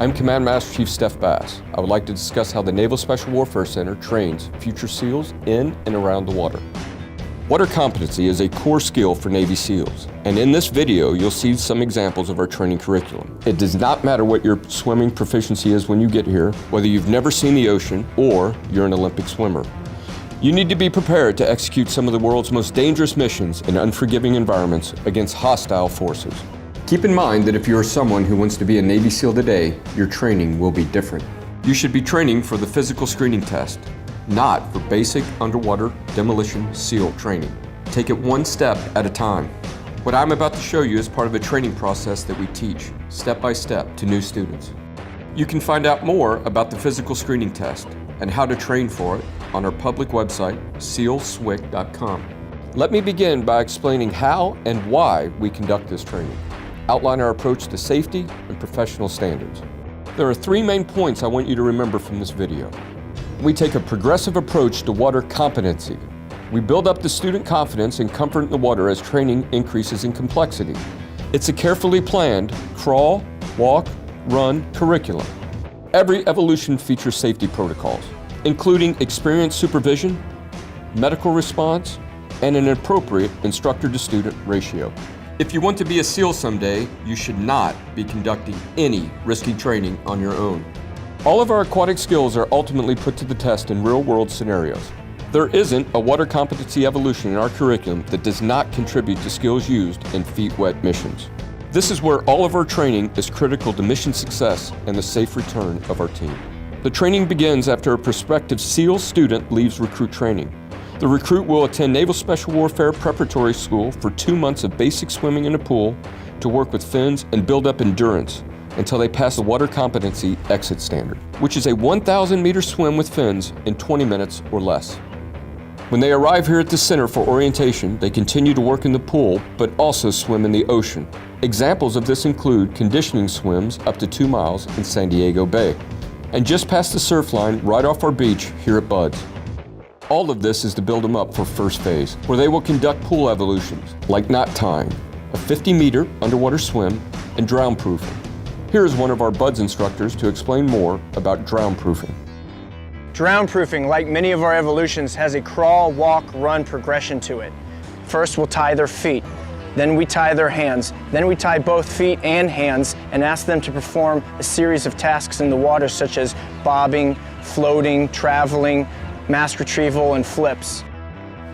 I'm Command Master Chief Steph Bass. I would like to discuss how the Naval Special Warfare Center trains future SEALs in and around the water. Water competency is a core skill for Navy SEALs, and in this video you'll see some examples of our training curriculum. It does not matter what your swimming proficiency is when you get here, whether you've never seen the ocean or you're an Olympic swimmer. You need to be prepared to execute some of the world's most dangerous missions in unforgiving environments against hostile forces. Keep in mind that if you are someone who wants to be a Navy SEAL today, your training will be different. You should be training for the physical screening test, not for basic underwater demolition SEAL training. Take it one step at a time. What I'm about to show you is part of a training process that we teach, step by step, to new students. You can find out more about the physical screening test and how to train for it on our public website, sealswic.com. Let me begin by explaining how and why we conduct this training. Outline our approach to safety and professional standards. There are three main points I want you to remember from this video. We take a progressive approach to water competency. We build up the student confidence and comfort in the water as training increases in complexity. It's a carefully planned crawl, walk, run curriculum. Every evolution features safety protocols, including experienced supervision, medical response, and an appropriate instructor-to-student ratio. If you want to be a SEAL someday, you should not be conducting any risky training on your own. All of our aquatic skills are ultimately put to the test in real-world scenarios. There isn't a water competency evolution in our curriculum that does not contribute to skills used in feet-wet missions. This is where all of our training is critical to mission success and the safe return of our team. The training begins after a prospective SEAL student leaves recruit training. The recruit will attend Naval Special Warfare Preparatory School for 2 months of basic swimming in a pool to work with fins and build up endurance until they pass the water competency exit standard, which is a 1,000-meter swim with fins in 20 minutes or less. When they arrive here at the center for orientation, they continue to work in the pool, but also swim in the ocean. Examples of this include conditioning swims up to 2 miles in San Diego Bay, and just past the surf line right off our beach here at Buds. All of this is to build them up for first phase, where they will conduct pool evolutions, like knot tying, a 50-meter underwater swim, and drown proofing. Here is one of our Buds instructors to explain more about drown proofing. Drown proofing, like many of our evolutions, has a crawl, walk, run progression to it. First, we'll tie their feet. Then we tie their hands. Then we tie both feet and hands and ask them to perform a series of tasks in the water, such as bobbing, floating, traveling, mask retrieval, and flips.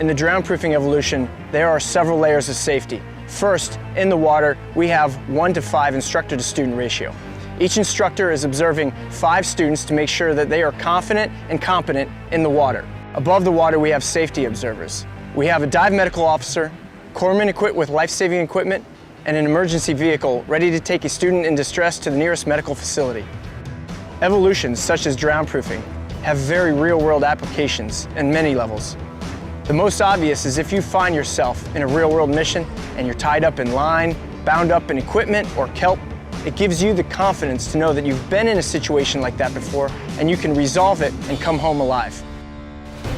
In the drown proofing evolution, there are several layers of safety. First, in the water, we have 1 to 5 instructor-to-student ratio. Each instructor is observing 5 students to make sure that they are confident and competent in the water. Above the water, we have safety observers. We have a dive medical officer, corpsmen equipped with life-saving equipment, and an emergency vehicle ready to take a student in distress to the nearest medical facility. Evolutions, such as drown proofing, have very real-world applications in many levels. The most obvious is if you find yourself in a real-world mission and you're tied up in line, bound up in equipment or kelp, it gives you the confidence to know that you've been in a situation like that before and you can resolve it and come home alive.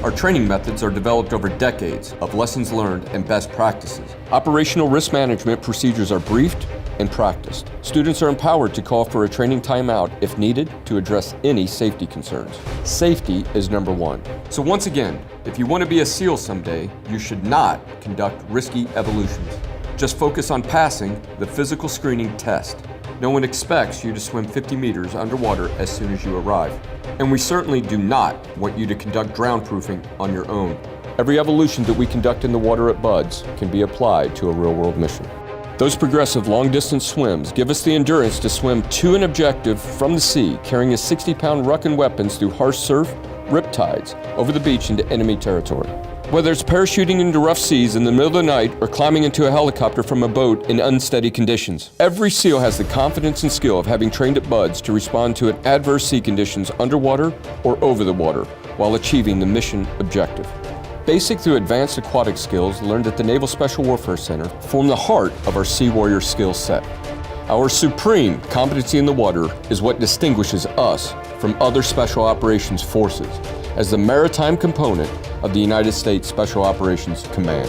Our training methods are developed over decades of lessons learned and best practices. Operational risk management procedures are briefed and practiced. Students are empowered to call for a training timeout if needed to address any safety concerns. Safety is number one. So once again, if you want to be a SEAL someday, you should not conduct risky evolutions. Just focus on passing the physical screening test. No one expects you to swim 50 meters underwater as soon as you arrive. And we certainly do not want you to conduct drown proofing on your own. Every evolution that we conduct in the water at Buds can be applied to a real-world mission. Those progressive long-distance swims give us the endurance to swim to an objective from the sea, carrying a 60-pound ruck and weapons through harsh surf, rip tides, over the beach into enemy territory. Whether it's parachuting into rough seas in the middle of the night or climbing into a helicopter from a boat in unsteady conditions, every SEAL has the confidence and skill of having trained at Buds to respond to adverse sea conditions underwater or over the water while achieving the mission objective. Basic through advanced aquatic skills learned at the Naval Special Warfare Center form the heart of our Sea Warrior skill set. Our supreme competency in the water is what distinguishes us from other special operations forces as the maritime component of the United States Special Operations Command.